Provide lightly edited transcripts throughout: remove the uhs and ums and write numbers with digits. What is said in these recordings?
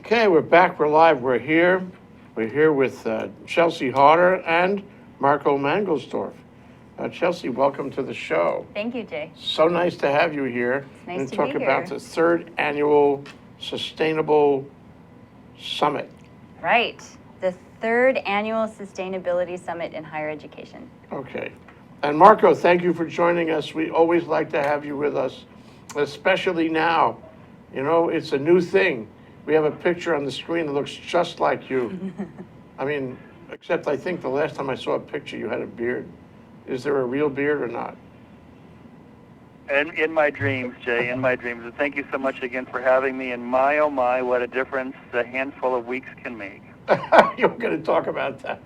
Okay, we're back, we're live, we're here. We're here with Chelsea Harder and Marco Mangeldorf. Chelsea, welcome to the show. Thank you, Jay. So nice to have you here. It's nice and to talk be about here. the third annual Sustainable Summit. Right, the third annual Sustainability Summit in Higher Education. Okay. And Marco, thank you for joining us. We always like to have you with us, especially now. You know, it's a new thing. We have a picture on the screen that looks just like you. I mean, except I think the last time I saw a picture, you had a beard. Is there a real beard or not? And in my dreams, Jay, in my dreams. And thank you so much again for having me. And my, oh my, what a difference a handful of weeks can make. You're going to talk about that.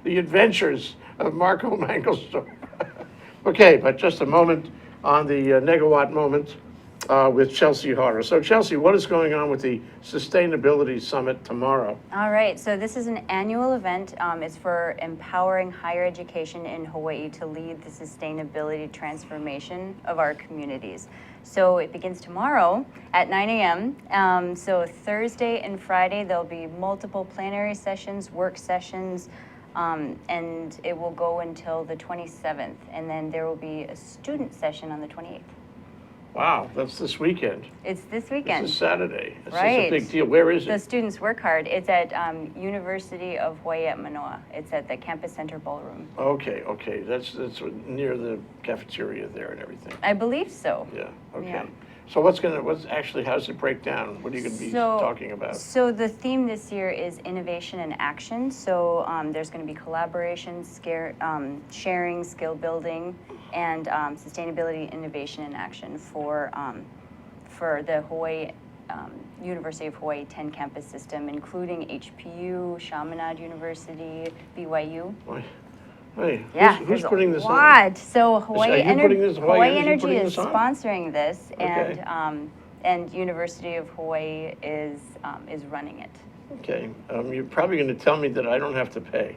The adventures of Marco Mangeldorf. Okay, but just a moment on the Negawatt moment with Chelsea Harder. So Chelsea, what is going on with the Sustainability Summit tomorrow? All right, so this is an annual event. It's for empowering higher education in Hawaii to lead the sustainability transformation of our communities. So it begins tomorrow at 9 a.m. So Thursday and Friday, there'll be multiple plenary sessions, work sessions, and it will go until the 27th. And then there will be a student session on the 28th. Wow, that's this weekend. It's this weekend. This is Saturday. This Right. is a big deal. Where is The it? students work hard. It's at University of Hawaii at Manoa. It's at the Campus Center Ballroom. Okay, okay. That's near the cafeteria there and everything. I believe so. Yeah, okay. Yeah. So how does it break down? What are you going to be talking about? So the theme this year is innovation and action. So there's going to be collaboration, sharing, skill building, and sustainability, innovation, and action for the Hawaii University of Hawaii 10 campus system, including HPU, Chaminade University, BYU. Hey, Yeah, who's there's putting a this lot. So Hawaii, Hawaii Energy putting is this on? sponsoring this, Okay. and University of Hawaii is running it. Okay, you're probably going to tell me that I don't have to pay.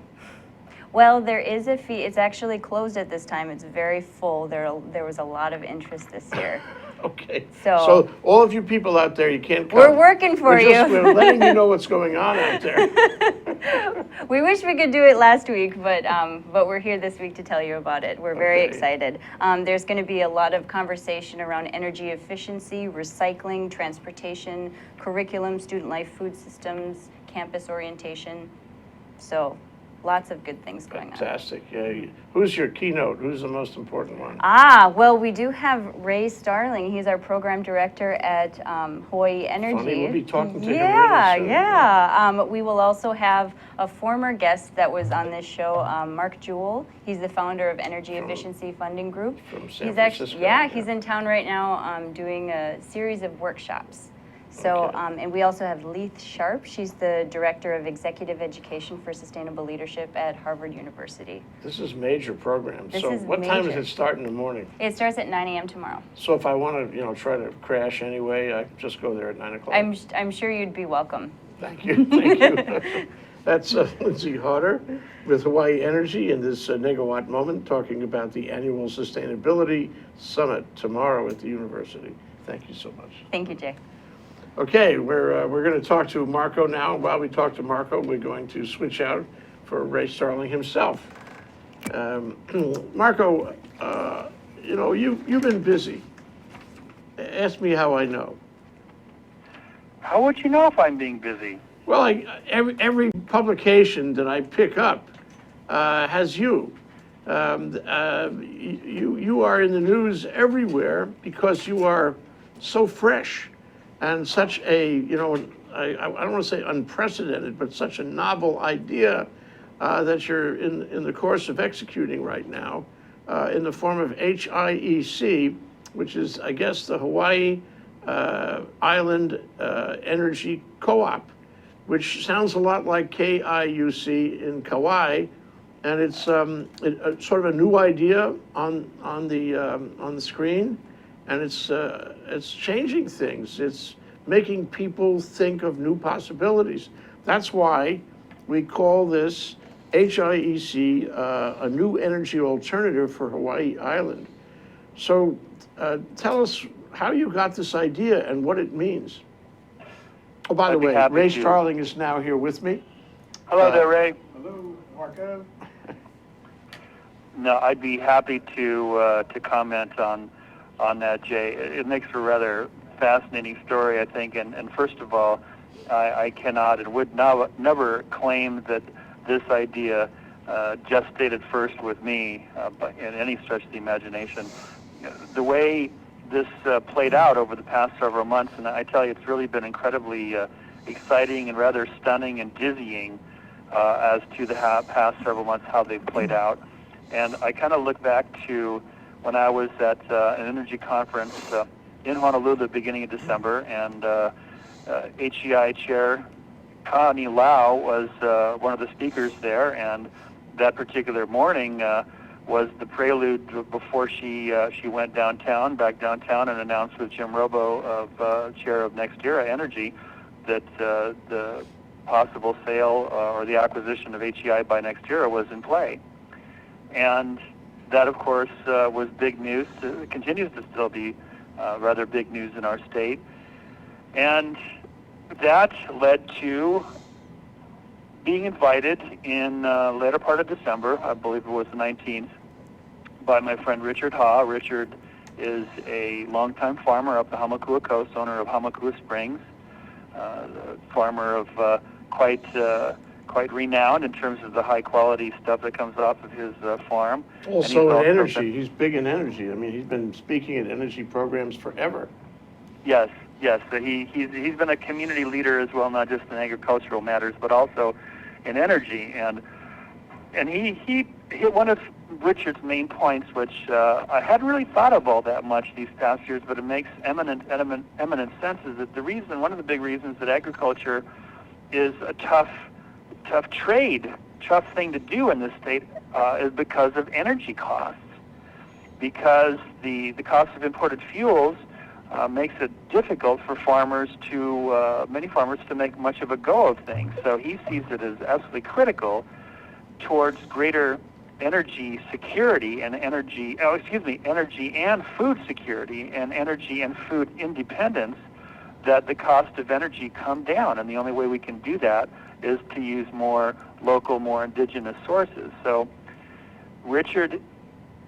Well, there is a fee. It's actually closed at this time. It's very full. There was a lot of interest this year. Okay. So all of you people out there, you can't come. We're working for you. We're letting you know what's going on out there. We wish we could do it last week, but we're here this week to tell you about it. We're very excited. There's going to be a lot of conversation around energy efficiency, recycling, transportation, curriculum, student life, food systems, campus orientation. So lots of good things going on. Fantastic. Yeah. Who's your keynote? Who's the most important one? Well, we do have Ray Starling. He's our program director at Hawaii Energy. Funny, we'll be talking to him Yeah, really soon. yeah. We will also have a former guest that was on this show, Mark Jewell. He's the founder of Energy Efficiency Funding Group. From San He's Francisco. he's in town right now doing a series of workshops. So, Okay. and we also have Leith Sharp. She's the Director of Executive Education for Sustainable Leadership at Harvard University. This is major program. This So is what time does major. it start in the morning? It starts at 9 a.m. tomorrow. So if I want to, try to crash anyway, I just go there at 9 o'clock. I'm sure you'd be welcome. Thank you, thank you. That's Lindsay Harder with Hawaii Energy in this Negawatt moment, talking about the annual Sustainability Summit tomorrow at the university. Thank you so much. Thank you, Jay. Okay, we're going to talk to Marco now. While we talk to Marco, we're going to switch out for Ray Starling himself. Marco, you've been busy. Ask me how I know. How would you know if I'm being busy? Well, every publication that I pick up has you. You are in the news everywhere because you are so fresh and such a, I don't want to say unprecedented, but such a novel idea that you're in the course of executing right now in the form of HIEC, which is, I guess, the Hawaii Island Energy Co-op, which sounds a lot like KIUC in Kauai, and it's sort of a new idea on the screen, and it's changing things. It's making people think of new possibilities. That's why we call this HIEC a new energy alternative for Hawaii Island. So tell us how you got this idea and what it means. Oh, by the I'd be way, happy Ray to. Starling is now here with me. Hello there, Ray. Hello, Marco. No, I'd be happy to comment on that, Jay. It makes for a rather fascinating story, I think. And first of all, I cannot and would never claim that this idea gestated first with me in any stretch of the imagination. The way this played out over the past several months, and I tell you, it's really been incredibly exciting and rather stunning and dizzying as to the past several months, how they've played out. And I kind of look back to when I was at an energy conference in Honolulu at the beginning of December, and HEI Chair Connie Lau was one of the speakers there, and that particular morning was the prelude before she went back downtown, and announced with Jim Robo, of chair of NextEra Energy, that the possible sale or the acquisition of HEI by NextEra was in play. And that, of course, was big news. It continues to still be rather big news in our state. And that led to being invited in later part of December, I believe it was the 19th, by my friend Richard Ha. Richard is a longtime farmer up the Hamakua Coast, owner of Hamakua Springs, farmer of quite renowned in terms of the high quality stuff that comes off of his farm. Also in energy, he's big in energy. I mean, he's been speaking at energy programs forever. Yes. So he's been a community leader as well, not just in agricultural matters, but also in energy. And he hit one of Richard's main points, which I hadn't really thought of all that much these past years, but it makes eminent sense. Is that one of the big reasons that agriculture is a tough trade, tough thing to do in this state is because of energy costs. Because the cost of imported fuels makes it difficult for many farmers to make much of a go of things. So he sees it as absolutely critical towards greater energy security and energy and food security and energy and food independence, that the cost of energy come down. And the only way we can do that is to use more local, more indigenous sources. So Richard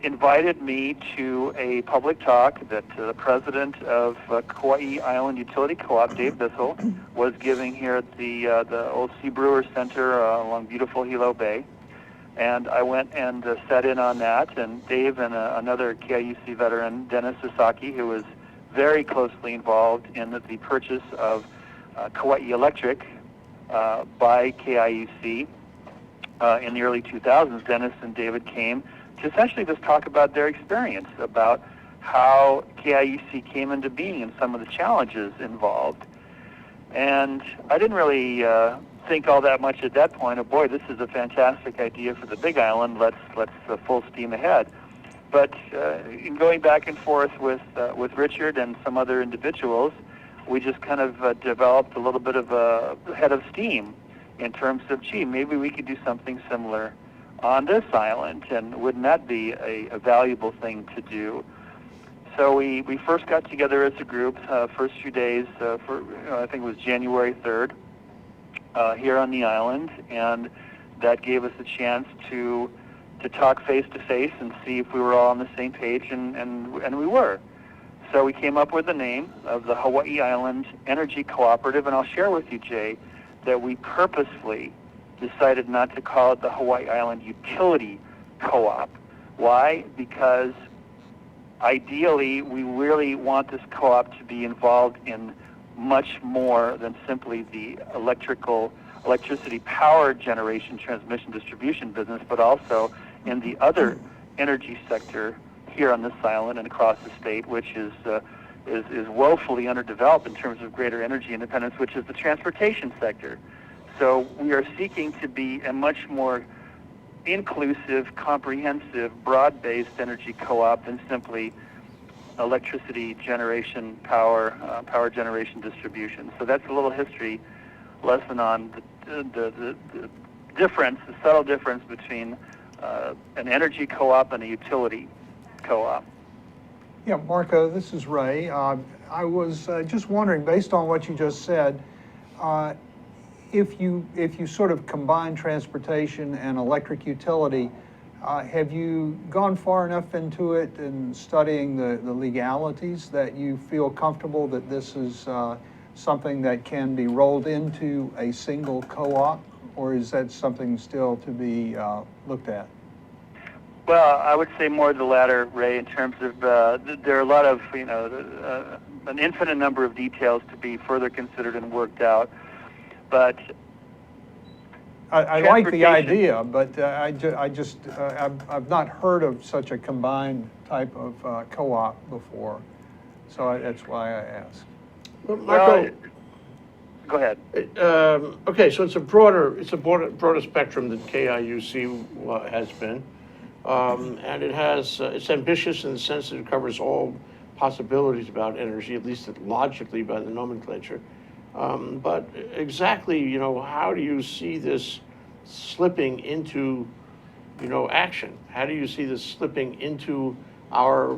invited me to a public talk that the president of Hawaii Island Utility Co-op, Dave Bissell, was giving here at the old Sea Brewer Center along beautiful Hilo Bay. And I went and sat in on that, and Dave and another KIUC veteran, Dennis Sasaki, who was very closely involved in the purchase of Kauai Electric by KIUC in the early 2000s. Dennis and David came to essentially just talk about their experience, about how KIUC came into being and some of the challenges involved. And I didn't really think all that much at that point. Oh boy, this is a fantastic idea for the Big Island. Let's full steam ahead. But in going back and forth with Richard and some other individuals, we just kind of developed a little bit of a head of steam in terms of, gee, maybe we could do something similar on this island, and wouldn't that be a valuable thing to do? So we first got together as a group, first few days, I think it was January 3rd, here on the island, and that gave us a chance to talk face to face and see if we were all on the same page, and we were. So we came up with the name of the Hawaii Island Energy Cooperative, and I'll share with you, Jay, that we purposefully decided not to call it the Hawaii Island Utility Co-op. Why? Because ideally, we really want this co-op to be involved in much more than simply the electricity power generation, transmission, distribution business, but also in the other energy sector here on this island and across the state, which is woefully underdeveloped in terms of greater energy independence, which is the transportation sector. So we are seeking to be a much more inclusive, comprehensive, broad-based energy co-op than simply electricity generation, power generation, distribution. So that's a little history lesson on the difference, the subtle difference between an energy co-op and a utility co-op. Yeah, Marco, this is Ray. I was just wondering, based on what you just said, If you sort of combine transportation and electric utility, have you gone far enough into it in studying the legalities that you feel comfortable that this is something that can be rolled into a single co-op, or is that something still to be looked at? Well, I would say more the latter, Ray, in terms of there are a lot of, an infinite number of details to be further considered and worked out. But I like the idea, but I've not heard of such a combined type of co-op before, so that's why I asked. Well, Marco, go ahead. Okay, so it's a broader spectrum than KIUC has been, and it's ambitious in the sense that it covers all possibilities about energy, at least logically by the nomenclature. But exactly, how do you see this slipping into, action? How do you see this slipping into our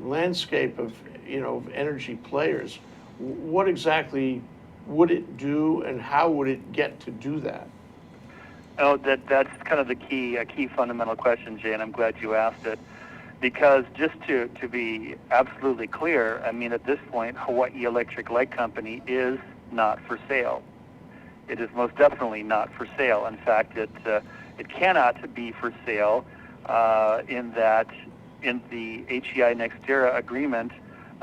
landscape of, energy players? What exactly would it do, and how would it get to do that? Oh, that's kind of a key fundamental question, Jay, and I'm glad you asked it. Because just to be absolutely clear, I mean, at this point, Hawaii Electric Light Company is not for sale. It is most definitely not for sale. In fact, it cannot be for sale in that in the HEI NextEra agreement,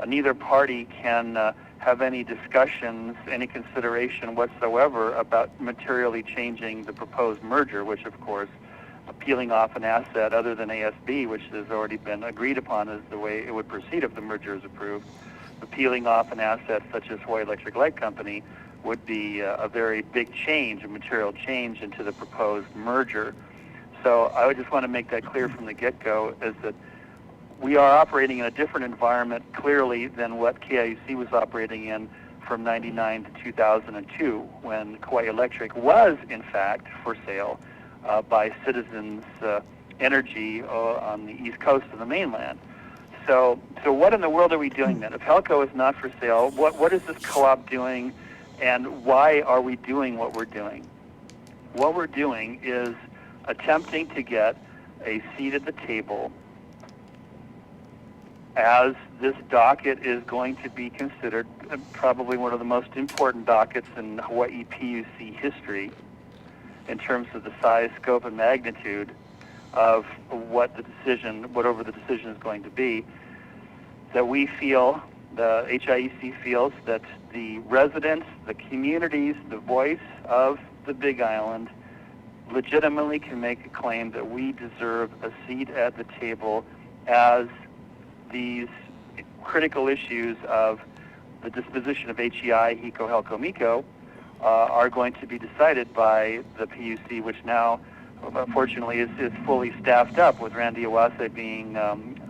neither party can have any discussions, any consideration whatsoever about materially changing the proposed merger, which of course, peeling off an asset other than ASB, which has already been agreed upon as the way it would proceed if the merger is approved. But peeling off an asset such as Hawaii Electric Light Company would be a very big change, a material change into the proposed merger. So I would just want to make that clear from the get-go, is that we are operating in a different environment clearly than what KIUC was operating in from 99 to 2002, when Hawaii Electric was in fact for sale by Citizens Energy on the east coast of the mainland. So what in the world are we doing then? If Helco is not for sale, what is this co-op doing, and why are we doing what we're doing? What we're doing is attempting to get a seat at the table as this docket is going to be considered probably one of the most important dockets in Hawaii PUC history in terms of the size, scope, and magnitude of whatever the decision is going to be, that we feel, the HIEC feels, that the residents, the communities, the voice of the Big Island legitimately can make a claim that we deserve a seat at the table as these critical issues of the disposition of HEI, HECO, HELCO, MECO are going to be decided by the PUC, which now, fortunately, is fully staffed up, with Randy Iwase being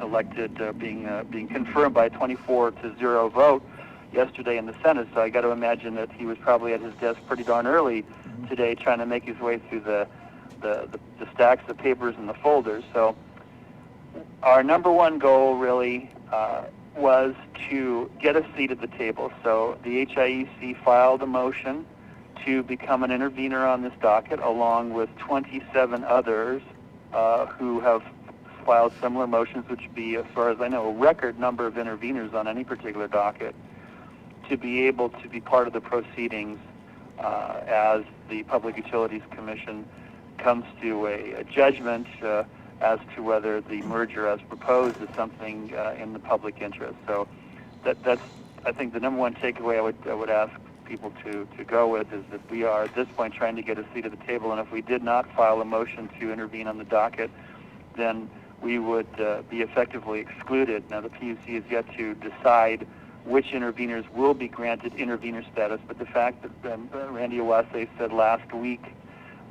elected, being confirmed by a 24-0 vote yesterday in the Senate. So I got to imagine that he was probably at his desk pretty darn early today, trying to make his way through the stacks of papers and the folders. So our number one goal really was to get a seat at the table. So the HIEC filed a motion to become an intervener on this docket, along with 27 others who have filed similar motions, which would be, as far as I know, a record number of interveners on any particular docket, to be able to be part of the proceedings as the Public Utilities Commission comes to a judgment as to whether the merger as proposed is something in the public interest. So that's, I think, the number one takeaway I would ask people to go with, is that we are at this point trying to get a seat at the table, and if we did not file a motion to intervene on the docket, then we would be effectively excluded. Now the PUC is yet to decide which interveners will be granted intervener status, but the fact that Randy Iwase said last week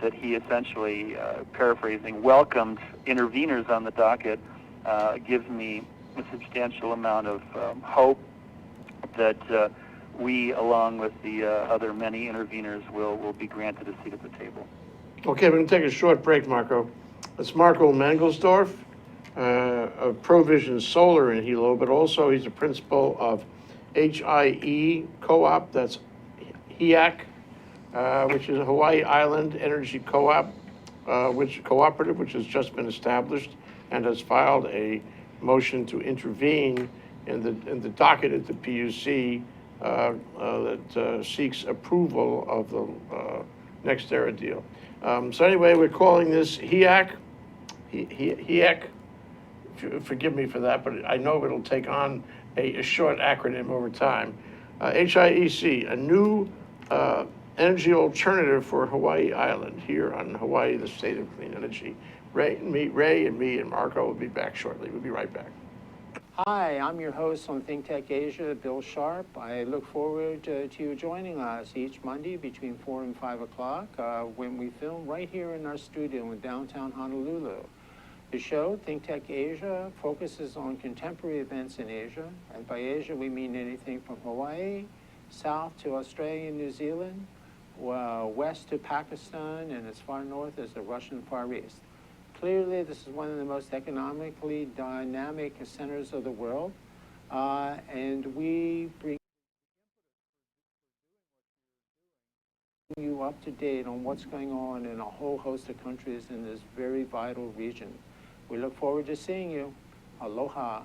that he essentially, paraphrasing, welcomed interveners on the docket gives me a substantial amount of hope that we, along with the other many interveners, will be granted a seat at the table. Okay, we're going to take a short break, Marco. It's Marco Mangeldorf of Provision Solar in Hilo, but also he's a principal of HIE Co-op, that's HIEC, which is a Hawaii Island Energy Cooperative, which has just been established and has filed a motion to intervene in the docket at the PUC that seeks approval of the NextEra deal. So anyway, we're calling this HIEC. HIEC. Forgive me for that, but I know it'll take on a short acronym over time. HIEC, a new energy alternative for Hawaii Island here on Hawaii, the state of clean energy. Ray and me and Marco will be back shortly. We'll be right back. Hi, I'm your host on ThinkTech Asia, Bill Sharp. I look forward to you joining us each Monday between 4 and 5 o'clock when we film right here in our studio in downtown Honolulu. The show, ThinkTech Asia, focuses on contemporary events in Asia, and by Asia we mean anything from Hawaii, south to Australia and New Zealand, west to Pakistan, and as far north as the Russian Far East. Clearly, this is one of the most economically dynamic centers of the world, and we bring you up to date on what's going on in a whole host of countries in this very vital region. We look forward to seeing you. Aloha.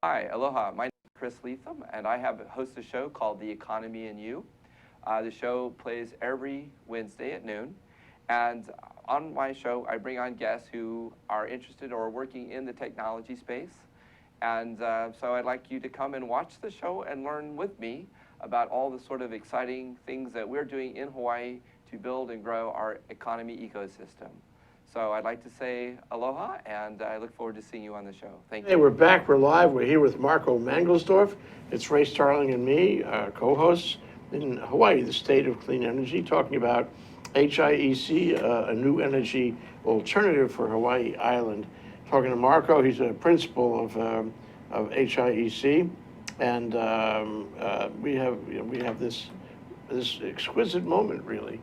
Hi, aloha. My name is Chris Leatham, and I host a show called The Economy and You. The show plays every Wednesday at noon, and on my show, I bring on guests who are interested or working in the technology space. And so I'd like you to come and watch the show and learn with me about all the sort of exciting things that we're doing in Hawaii to build and grow our economy ecosystem. So I'd like to say aloha, and I look forward to seeing you on the show. Thank you. Hey, we're back. We're live. We're here with Marco Mangeldorf. It's Ray Starling and me, co-hosts in Hawaii, the state of clean energy, talking about HIEC, a new energy alternative for Hawaii Island. Talking to Marco, he's a principal of HIEC, and we have this exquisite moment really,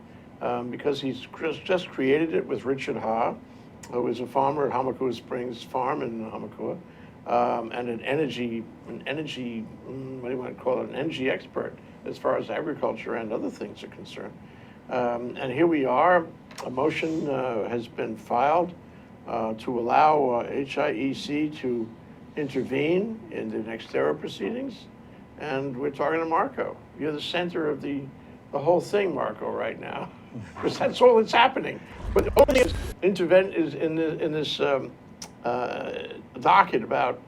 because he's just created it with Richard Ha, who is a farmer at Hamakua Springs Farm in Hamakua, and an energy, what do you want to call it, an energy expert as far as agriculture and other things are concerned. And here we are, a motion has been filed to allow HIEC to intervene in the NextEra proceedings. And we're talking to Marco. You're the center of the whole thing, Marco, right now, because that's all that's happening. But the only thing is in this docket about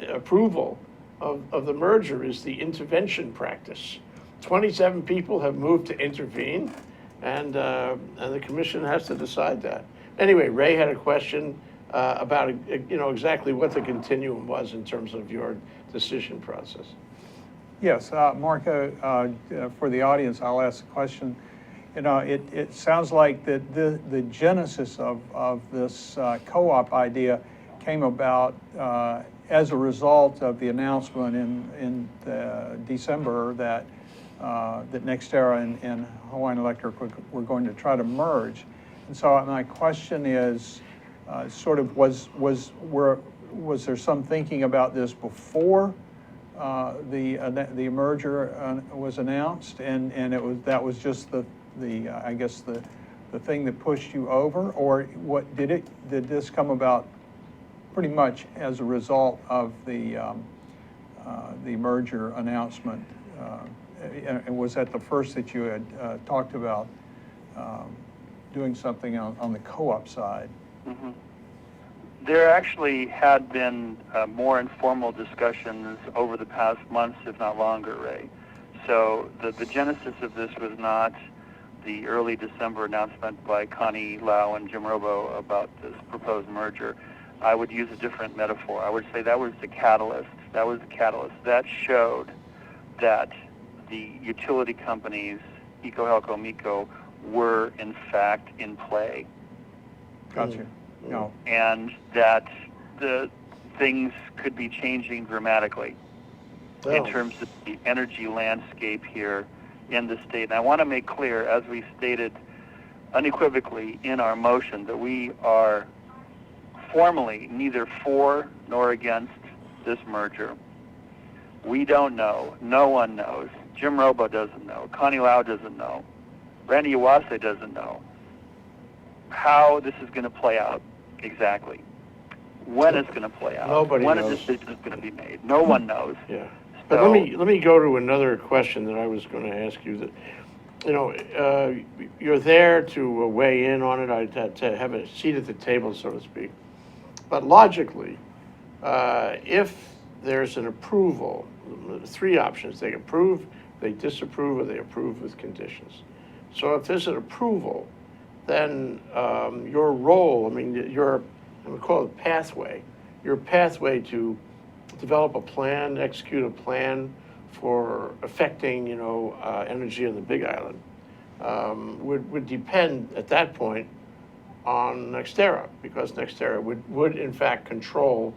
approval of the merger is the intervention practice. 27 people have moved to intervene, and the commission has to decide that. Anyway, Ray had a question about exactly what the continuum was in terms of your decision process. Yes, Marco, for the audience, I'll ask the question. It sounds like that the genesis of this co-op idea came about as a result of the announcement in December that NextEra and Hawaiian Electric were going to try to merge. And so my question is, was there some thinking about this before the merger was announced, and that was just the thing that pushed you over, or what did this come about pretty much as a result of the merger announcement? And was that the first that you had talked about doing something on the co-op side? Mm-hmm. There actually had been more informal discussions over the past months, if not longer, Ray. So the genesis of this was not the early December announcement by Connie Lau and Jim Robo about this proposed merger. I would use a different metaphor. I would say that was the catalyst. That was the catalyst. That showed that the utility companies, Eco, Helco, Miko, were in fact in play. Gotcha. No. And that the things could be changing dramatically in terms of the energy landscape here in the state. And I want to make clear, as we stated unequivocally in our motion, that we are formally neither for nor against this merger. We don't know, no one knows, Jim Robo doesn't know. Connie Lau doesn't know. Randy Iwase doesn't know how this is going to play out exactly. When it's going to play out. Nobody when knows. a decision is going to be made. No one knows. Yeah. But So- let me go to another question that I was going to ask you. That, you know, you're there to weigh in on it, to have a seat at the table, so to speak. But logically, if there's an approval, three options: they approve, they disapprove, or they approve with conditions. So if there's an approval, then your role, I mean, we call it pathway, your pathway to develop a plan, execute a plan for affecting, energy on the Big Island, would depend at that point on NextEra, because NextEra would in fact control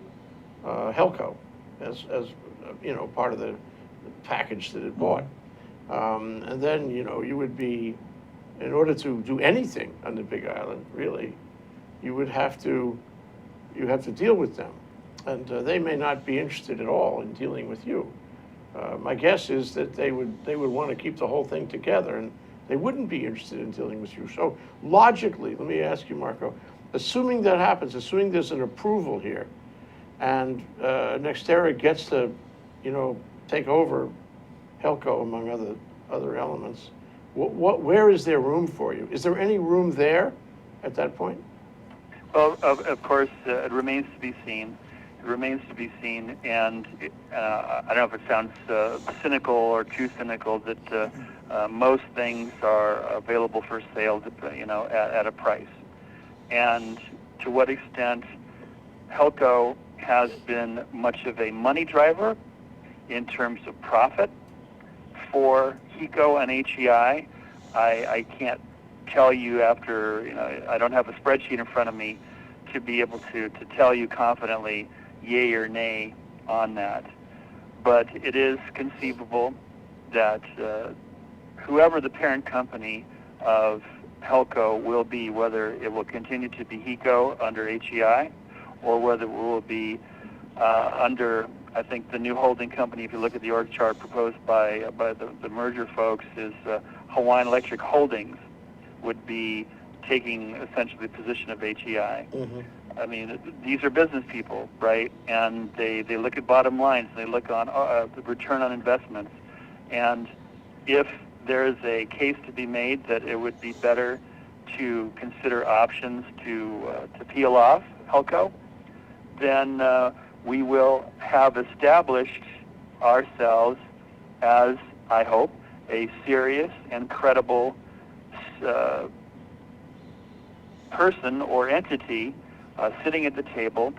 Helco as part of the package that it bought. And then, you would be, in order to do anything on the Big Island, really, you have to deal with them. And they may not be interested at all in dealing with you. My guess is that they would want to keep the whole thing together, and they wouldn't be interested in dealing with you. So logically, let me ask you, Marco, assuming that happens, assuming there's an approval here, and NextEra gets to, take over Helco among other elements, where is there room for you? Is there any room there at that point? Well, of course, it remains to be seen. It remains to be seen, and I don't know if it sounds cynical or too cynical that most things are available for sale, at a price. And to what extent Helco has been much of a money driver in terms of profit for HIECO and HEI, I can't tell you after, I don't have a spreadsheet in front of me to be able to tell you confidently yay or nay on that. But it is conceivable that whoever the parent company of Helco will be, whether it will continue to be HIECO under HEI, or whether it will be under, I think the new holding company, if you look at the org chart proposed by the merger folks, is Hawaiian Electric Holdings, would be taking essentially the position of HEI. Mm-hmm. I mean, these are business people, right? And they look at bottom lines, they look on the return on investments. And if there's a case to be made that it would be better to consider options to peel off Helco, then we will have established ourselves as, I hope, a serious and credible person or entity sitting at the table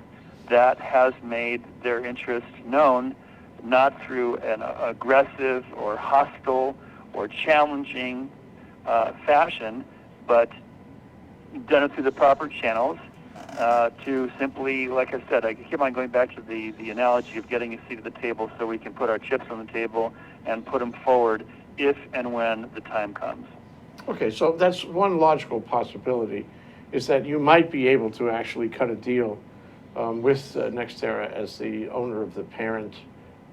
that has made their interests known, not through an aggressive or hostile or challenging fashion, but done it through the proper channels to simply, like I said, I keep on going back to the analogy of getting a seat at the table so we can put our chips on the table and put them forward if and when the time comes. Okay, so that's one logical possibility, is that you might be able to actually cut a deal with NextEra as the owner of the parent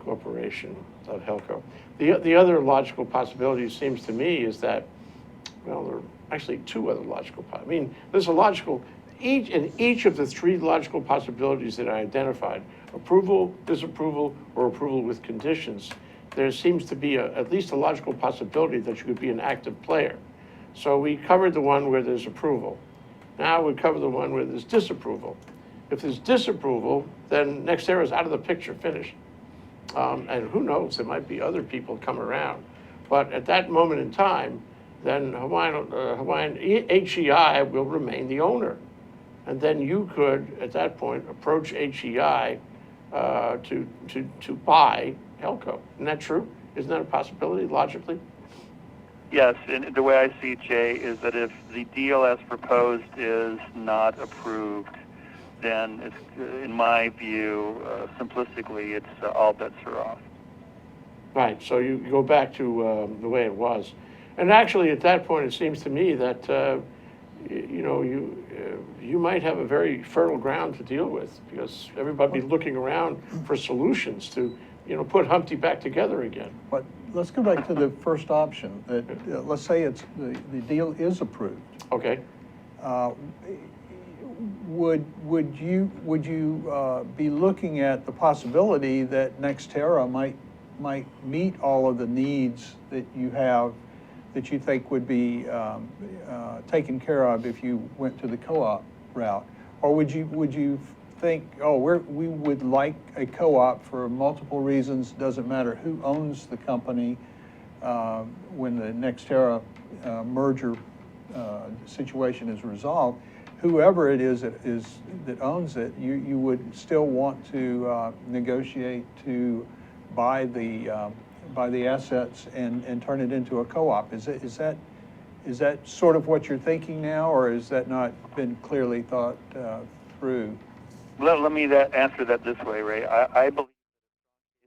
corporation of Helco. The other logical possibility, seems to me, is that, well, there are actually two other logical possibilities. I mean, there's a logical, in each of the three logical possibilities that I identified, approval, disapproval, or approval with conditions, there seems to be at least a logical possibility that you could be an active player. So we covered the one where there's approval. Now we cover the one where there's disapproval. If there's disapproval, then NextEra is out of the picture, finished. And who knows, there might be other people come around. But at that moment in time, then Hawaiian HEI will remain the owner. And then you could, at that point, approach HEI to buy Helco. Isn't that true? Isn't that a possibility, logically? Yes, and the way I see it, Jay, is that if the deal as proposed is not approved, then it's, in my view, simplistically, it's all bets are off. Right, so you go back to the way it was. And actually, at that point, it seems to me that, you might have a very fertile ground to deal with, because everybody be looking around for solutions to put Humpty back together again. But let's go back to the first option, that, let's say the deal is approved. Okay. Would you be looking at the possibility that NextEra might meet all of the needs that you have, that you think would be taken care of if you went to the co-op route? Or would you think, oh, we would like a co-op for multiple reasons, doesn't matter who owns the company, when the NextEra merger situation is resolved, whoever it is that owns it, you would still want to negotiate to buy the assets and turn it into a co-op. Is that sort of what you're thinking now, or has that not been clearly thought through? Let me answer that this way, Ray. I believe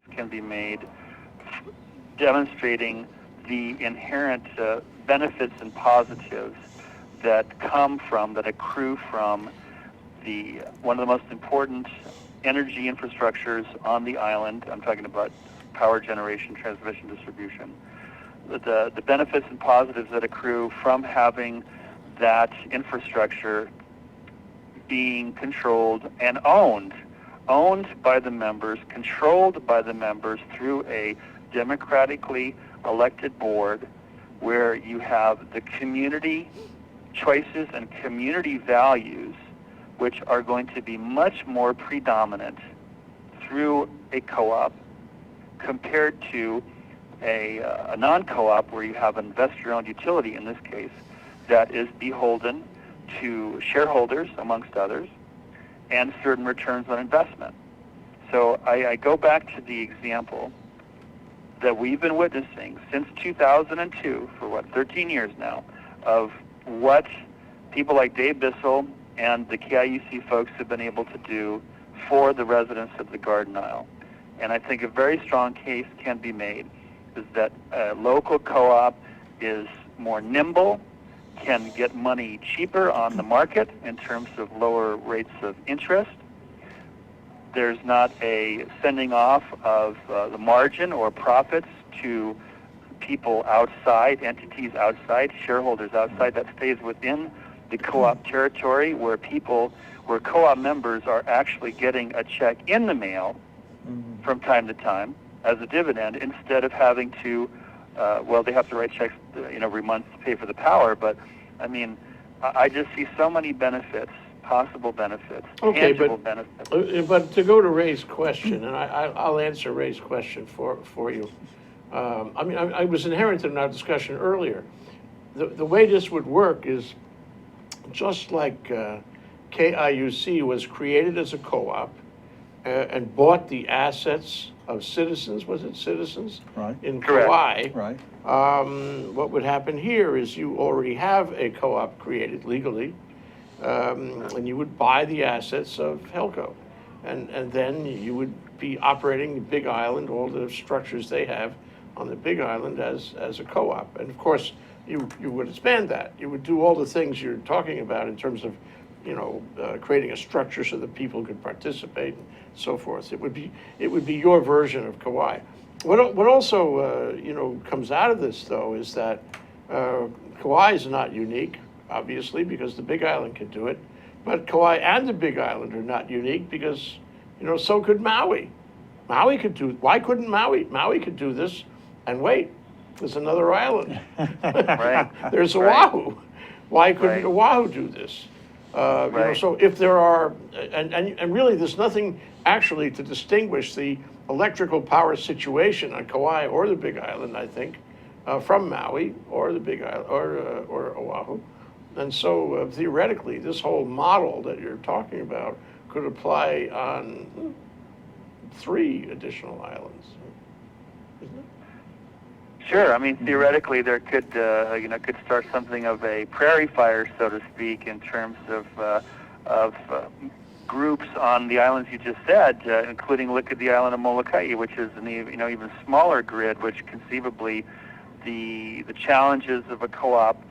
it can be made demonstrating the inherent benefits and positives that accrue from one of the most important energy infrastructures on the island. I'm talking about power generation, transmission, distribution. The benefits and positives that accrue from having that infrastructure being controlled and owned by the members, controlled by the members through a democratically elected board, where you have the community choices and community values, which are going to be much more predominant through a co-op compared to a non-co-op, where you have an investor-owned utility, in this case, that is beholden to shareholders, amongst others, and certain returns on investment. So I go back to the example that we've been witnessing since 2002, for 13 years now, of what people like Dave Bissell and the KIUC folks have been able to do for the residents of the Garden Isle. And I think a very strong case can be made is that a local co-op is more nimble, can get money cheaper on the market in terms of lower rates of interest. There's not a sending off of the margin or profits to people outside, entities outside, shareholders outside. That stays within the co-op territory, where co-op members are actually getting a check in the mail from time to time as a dividend, instead of having to, they have to write checks, every month to pay for the power. But I mean, I just see so many benefits, possible benefits, tangible benefits. But to go to Ray's question, and I'll answer Ray's question for you. I was inherent in our discussion earlier. The way this would work is just like KIUC was created as a co-op and bought the assets of Citizens, was it Citizens? Right. In Correct. Kauai. Right. What would happen here is you already have a co-op created legally, and you would buy the assets of Helco. And then you would be operating the Big Island, all the structures they have on the Big Island as a co-op. And of course, you would expand that. You would do all the things you're talking about in terms of, creating a structure so that people could participate and so forth. It would be your version of Kauai. What also comes out of this, though, is that Kauai is not unique, obviously, because the Big Island can do it. But Kauai and the Big Island are not unique because, so could Maui. Maui could do. Why couldn't Maui? Maui could do this, and wait, there's another island. Right. There's Right. Oahu. Why couldn't Right. Oahu do this? Right. So if there are, and really, there's nothing actually to distinguish the electrical power situation on Kauai or the Big Island, I think, from Maui or the Big Island or Oahu. And so theoretically, this whole model that you're talking about could apply on 3 additional islands, isn't it? Sure. I mean, theoretically, there could start something of a prairie fire, so to speak, in terms of groups on the islands you just said, including look at the island of Molokai, which is an even smaller grid, which conceivably the challenges of a co-op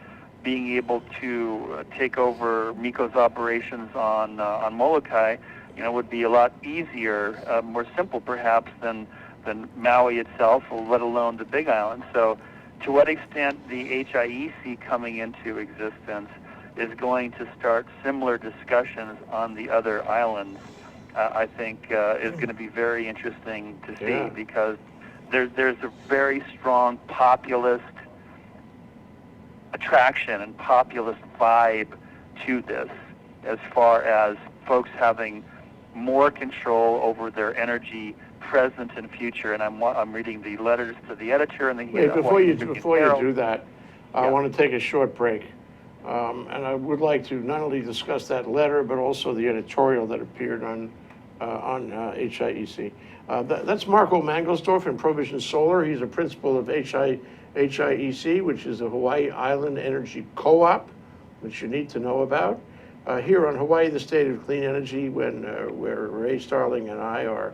being able to take over MECO's operations on Molokai, would be a lot easier, more simple perhaps than than Maui itself, let alone the Big Island. So to what extent the HIEC coming into existence is going to start similar discussions on the other islands, I think is going to be very interesting to see, Yeah. because there's a very strong populist attraction and populist vibe to this, as far as folks having more control over their energy present and future. And I'm reading the letters to the editor and the Wait, before you do that, I Yeah. want to take a short break. And I would like to not only discuss that letter, but also the editorial that appeared on HIEC. That's Marco Mangeldorf in Provision Solar. He's a principal of HIEC, which is the Hawaii Island Energy Co-op, which you need to know about. Here on Hawaii, the State of Clean Energy, where Ray Starling and I are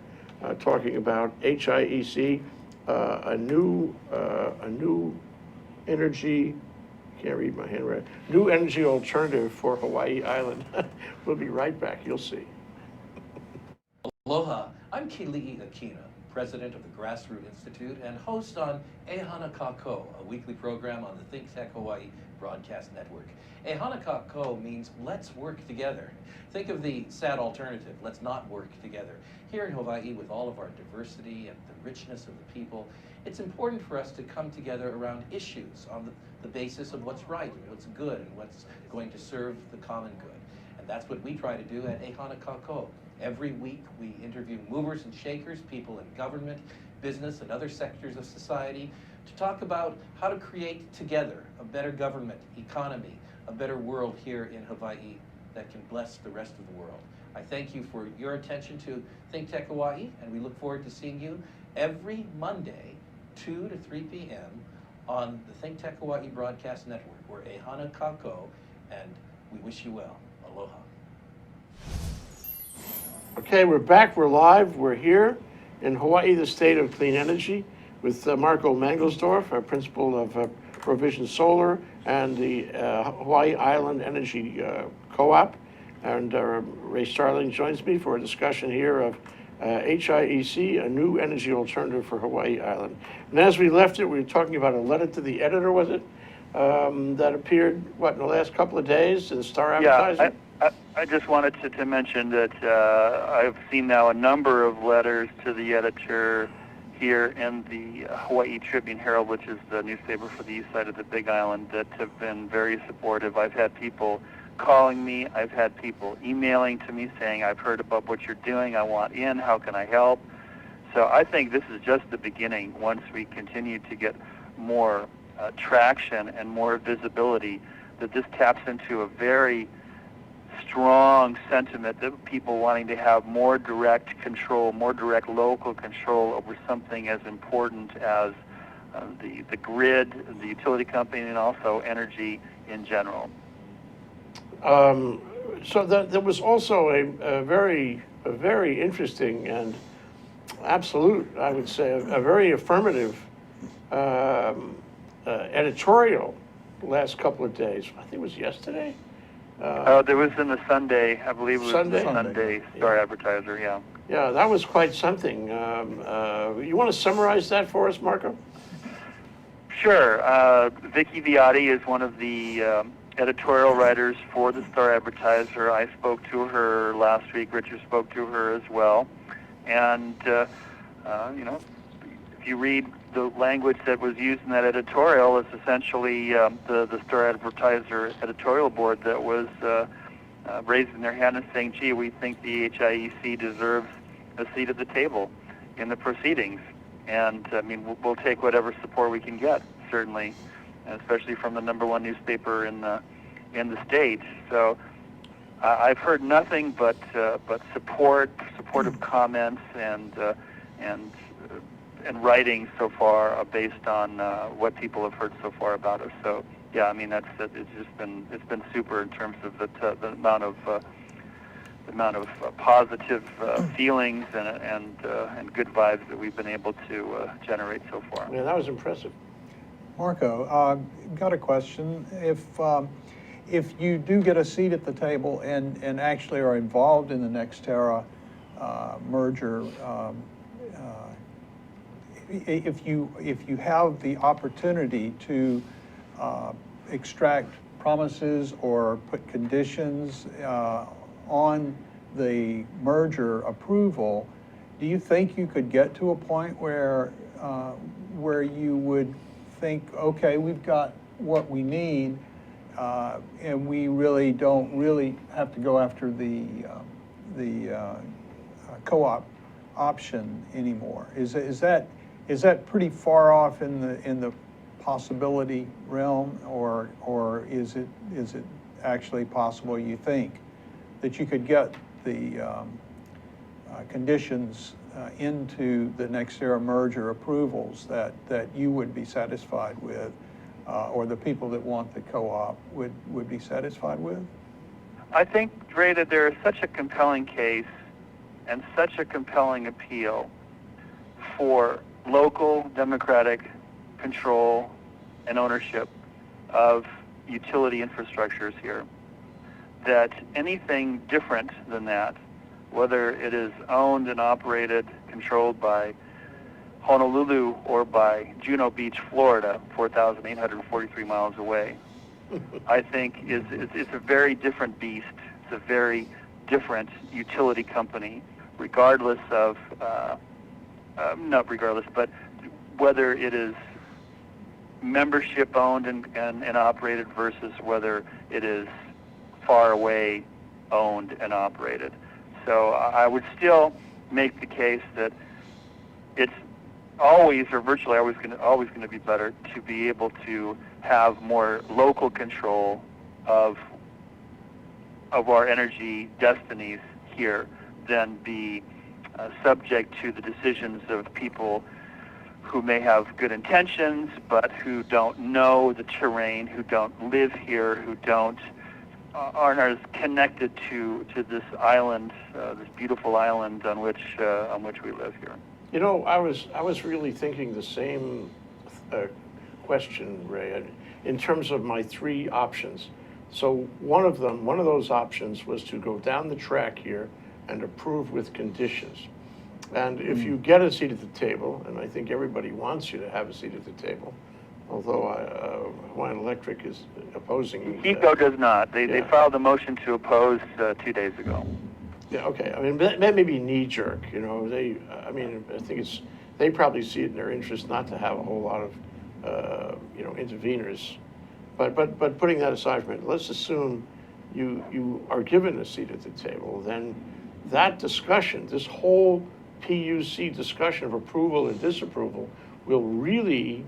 talking about HIEC, a new energy, can't read my handwriting, new energy alternative for Hawaii Island. We'll be right back, you'll see. Aloha, I'm Kili'i Akina, president of the Grassroot Institute and host on Ehana Kako, a weekly program on the ThinkTech Hawaii broadcast network. Ehana Kako means let's work together. Think of the sad alternative, let's not work together. Here in Hawaii, with all of our diversity and the richness of the people, it's important for us to come together around issues on the basis of what's right, and what's good, and what's going to serve the common good. And that's what we try to do at Ehana Kako. Every week, we interview movers and shakers, people in government, business, and other sectors of society to talk about how to create together a better government, economy, a better world here in Hawaii that can bless the rest of the world. I thank you for your attention to ThinkTech Hawaii, and we look forward to seeing you every Monday, 2 to 3 p.m. on the ThinkTech Hawaii Broadcast Network. We're Ehana Kako, and we wish you well. Aloha. Okay, we're back, we're live, we're here in Hawaii, the State of Clean Energy, with Marco Mangeldorf, our principal of Provision Solar and the Hawaii Island Energy Co-op. And Ray Starling joins me for a discussion here of HIEC, a new energy alternative for Hawaii Island. And as we left it, we were talking about a letter to the editor, was it? That appeared, in the last couple of days in Star Advertising? Yeah, I just wanted to mention that I've seen now a number of letters to the editor here in the Hawaii Tribune Herald, which is the newspaper for the east side of the Big Island, that have been very supportive. I've had people calling me, I've had people emailing to me saying, I've heard about what you're doing, I want in, how can I help? So I think this is just the beginning. Once we continue to get more traction and more visibility, that this taps into a very strong sentiment of people wanting to have more direct control, more direct local control over something as important as the grid, the utility company, and also energy in general. So there was also a very interesting and absolute, I would say, a very affirmative editorial the last couple of days. I think it was yesterday. There was in the Sunday, I believe it was Sunday? the Sunday Star Advertiser, yeah. Yeah, that was quite something. You want to summarize that for us, Marco? Sure. Vicky Viotti is one of the editorial writers for the Star Advertiser. I spoke to her last week. Richard spoke to her as well. And, if you read the language that was used in that editorial, it's essentially the Star Advertiser editorial board that was raising their hand and saying, gee, we think the HIEC deserves a seat at the table in the proceedings. And, we'll take whatever support we can get, certainly, especially from the #1 newspaper in the state. So I've heard nothing but supportive comments and writing so far based on what people have heard so far about us. So yeah, it's been super in terms of the amount of positive feelings and good vibes that we've been able to generate so far. Yeah, that was impressive. Marco, got a question. If you do get a seat at the table and actually are involved in the NextEra merger, if you have the opportunity to extract promises or put conditions on the merger approval, do you think you could get to a point where you would think, okay, we've got what we need, and we really don't have to go after the co-op option anymore? Is that pretty far off in the possibility realm, or is it actually possible, you think, that you could get the conditions into the NextEra merger approvals that you would be satisfied with, or the people that want the co-op would be satisfied with? I think, Ray, that there is such a compelling case and such a compelling appeal for local democratic control and ownership of utility infrastructures here, that anything different than that, whether it is owned and operated, controlled by Honolulu or by Juno Beach, Florida, 4,843 miles away, I think it's a very different beast. It's a very different utility company, regardless of, not regardless, but whether it is membership owned and operated versus whether it is far away owned and operated. So I would still make the case that it's always, or virtually always going to be better to be able to have more local control of our energy destinies here than be subject to the decisions of people who may have good intentions but who don't know the terrain, who don't live here, who aren't as connected to this island, this beautiful island on which we live here. You know, I was really thinking the same question, Ray, in terms of my three options. So one of those options was to go down the track here and approve with conditions. And if you get a seat at the table, and I think everybody wants you to have a seat at the table, although Hawaiian Electric is opposing. HIEC does not. They filed a motion to oppose 2 days ago. Yeah, okay. I mean, that may be knee-jerk, you know. I think they probably see it in their interest not to have a whole lot of, interveners. But putting that aside for a minute, let's assume you are given a seat at the table. Then that discussion, this whole PUC discussion of approval and disapproval, will really,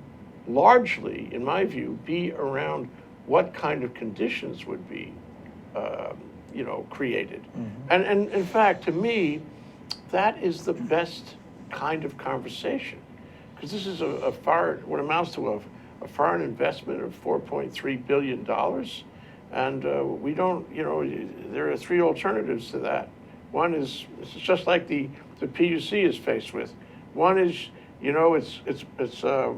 largely, in my view, be around what kind of conditions would be created. Mm-hmm. And in fact, to me, that is the best kind of conversation, because this is what amounts to a foreign investment of $4.3 billion. And we don't, there are three alternatives to that. One is, it's just like the PUC is faced with. One is, it's a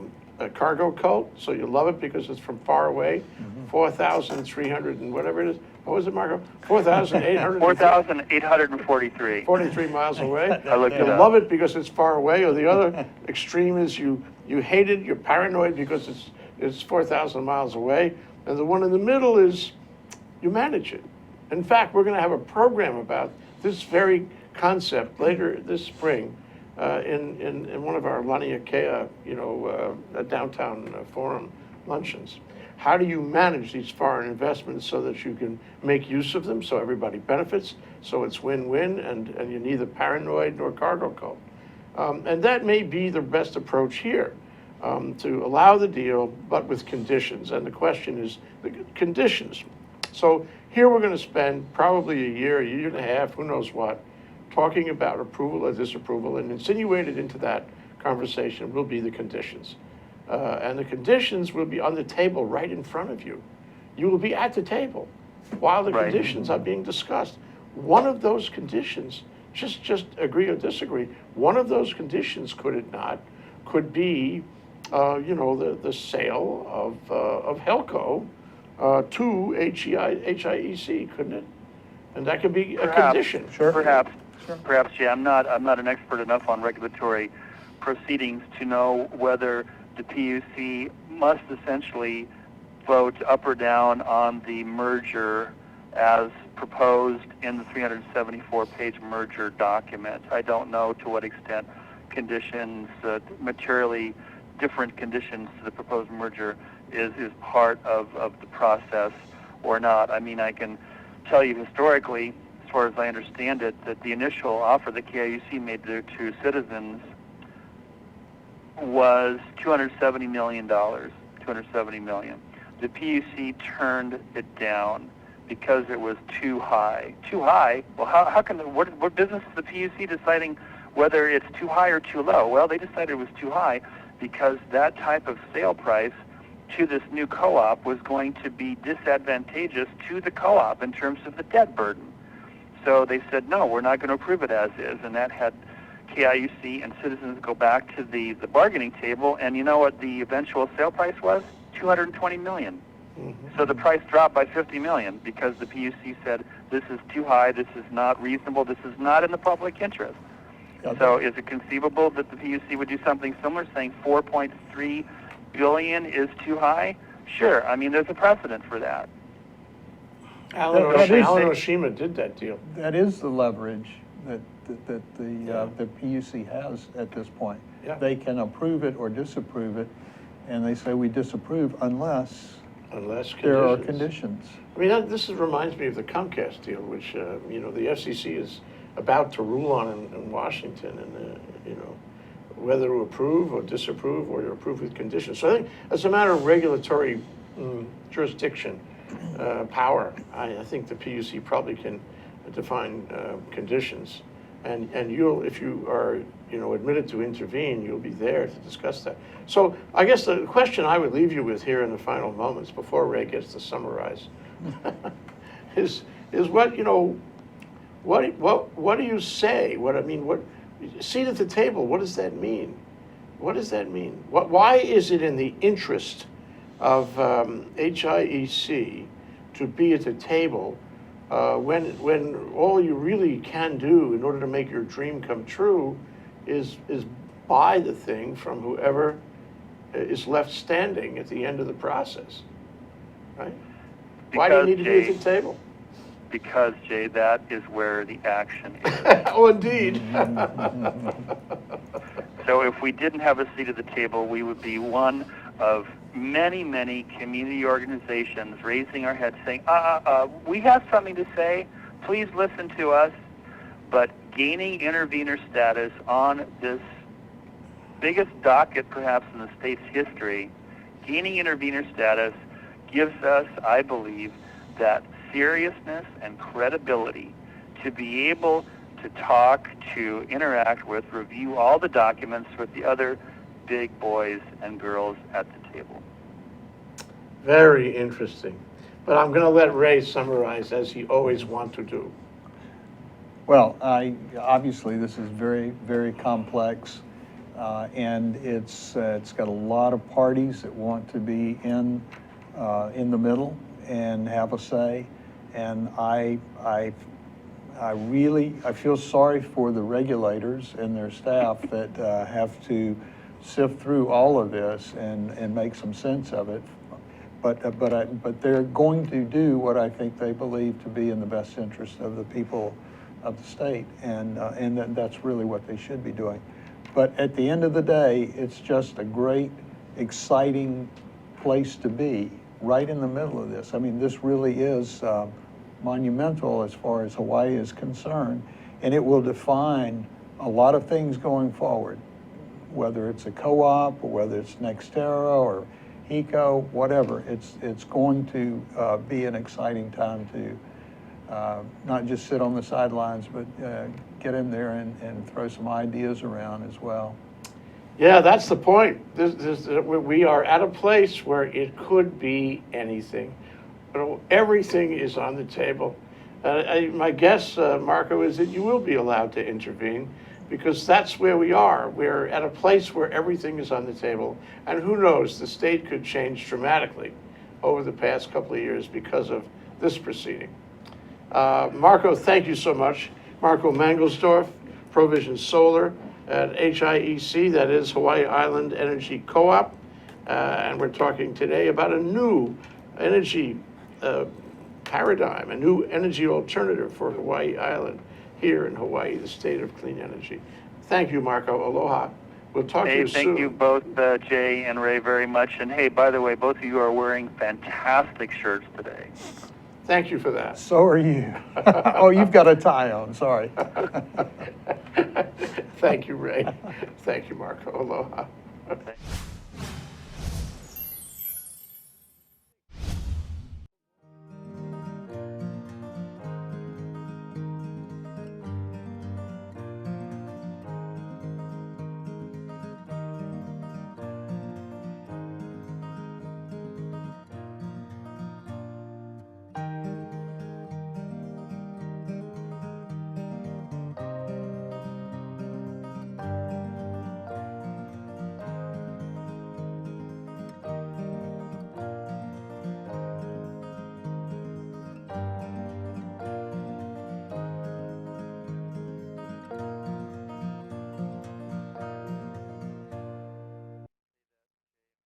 cargo cult, so you love it because it's from far away, 4,300 and whatever it is. What was it, Marco? 4,843. 43 miles away. I looked You it up. love it because it's far away, or the other extreme is you hate it, you're paranoid because it's 4,000 miles away. And the one in the middle is you manage it. In fact, we're going to have a program about this very concept later this spring in one of our Laniakea, downtown forum luncheons. How do you manage these foreign investments so that you can make use of them so everybody benefits, so it's win-win, and you're neither paranoid nor cargo cult? And that may be the best approach here, to allow the deal, but with conditions. And the question is the conditions. So here we're going to spend probably a year and a half, who knows what, talking about approval or disapproval, and insinuated into that conversation will be the conditions. And the conditions will be on the table right in front of you. You will be at the table while the conditions are being discussed. One of those conditions, just agree or disagree, one of those conditions, could be, the sale of Helco to HIEC, couldn't it? And that could be a condition. Perhaps, yeah. I'm not an expert enough on regulatory proceedings to know whether the PUC must essentially vote up or down on the merger as proposed in the 374-page merger document. I don't know to what extent conditions, materially different conditions to the proposed merger is part of the process or not. I mean, I can tell you historically, as far as I understand it, that the initial offer that KIUC made to citizens was $270 million, $270 million. The PUC turned it down because it was too high. Too high? Well, how can what business is the PUC deciding whether it's too high or too low? Well, they decided it was too high because that type of sale price to this new co-op was going to be disadvantageous to the co-op in terms of the debt burden. So they said, no, we're not going to approve it as is, and that had KIUC and citizens go back to the bargaining table, and you know what the eventual sale price was? $220 million. Mm-hmm. So the price dropped by $50 million because the PUC said, this is too high, this is not reasonable, this is not in the public interest. Okay. So is it conceivable that the PUC would do something similar, saying $4.3 billion is too high? Sure, I mean, there's a precedent for that. Alan Oshima did that deal. That is the leverage that the PUC has at this point. Yeah. They can approve it or disapprove it, and they say we disapprove unless there are conditions. I mean, this reminds me of the Comcast deal, which the FCC is about to rule on in Washington, and whether to approve or disapprove or to approve with conditions. So I think as a matter of regulatory jurisdiction power, I think the PUC probably can define conditions, and you'll, if you are admitted to intervene, you'll be there to discuss that. So I guess the question I would leave you with here in the final moments before Ray gets to summarize is what do you say? What seat at the table? What does that mean? What does that mean? Why is it in the interest of HIEC to be at the table when all you really can do in order to make your dream come true is buy the thing from whoever is left standing at the end of the process, right? Why do you need to be at the table? Because, Jay, that is where the action is. Oh, indeed. So if we didn't have a seat at the table, we would be one of many, many community organizations raising our heads saying, we have something to say, please listen to us. But gaining intervener status on this biggest docket perhaps in the state's history, gaining intervener status gives us, I believe, that seriousness and credibility to be able to talk, to interact with, review all the documents with the other big boys and girls at the table. Very interesting. But I'm going to let Ray summarize, as he always wants to do. Well, obviously this is very, very complex, and it's got a lot of parties that want to be in the middle and have a say. And I feel sorry for the regulators and their staff that have to sift through all of this and make some sense of it. But they're going to do what I think they believe to be in the best interest of the people of the state, and that's really what they should be doing. But at the end of the day, it's just a great, exciting place to be, right in the middle of this. I mean, this really is monumental as far as Hawaii is concerned, and it will define a lot of things going forward, whether it's a co-op or whether it's Nextera or HIEC, whatever. It's going to be an exciting time to not just sit on the sidelines, but get in there and throw some ideas around as well. Yeah, that's the point. We are at a place where it could be anything. Everything is on the table. My guess, Marco, is that you will be allowed to intervene, because that's where we are. We're at a place where everything is on the table. And who knows, the state could change dramatically over the past couple of years because of this proceeding. Marco, thank you so much. Marco Mangeldorf, Provision Solar, at HIEC, that is Hawaii Island Energy Co-op. And we're talking today about a new energy paradigm, a new energy alternative for Hawaii Island here in Hawaii, the state of clean energy. Thank you, Marco. Aloha. We'll talk to Hey, you soon. thank you both, Jay and Ray, very much. And hey, by the way, both of you are wearing fantastic shirts today. Thank you for that. So are you. Oh, you've got a tie on, sorry. Thank you, Ray. Thank you, Marco. Aloha. Thanks.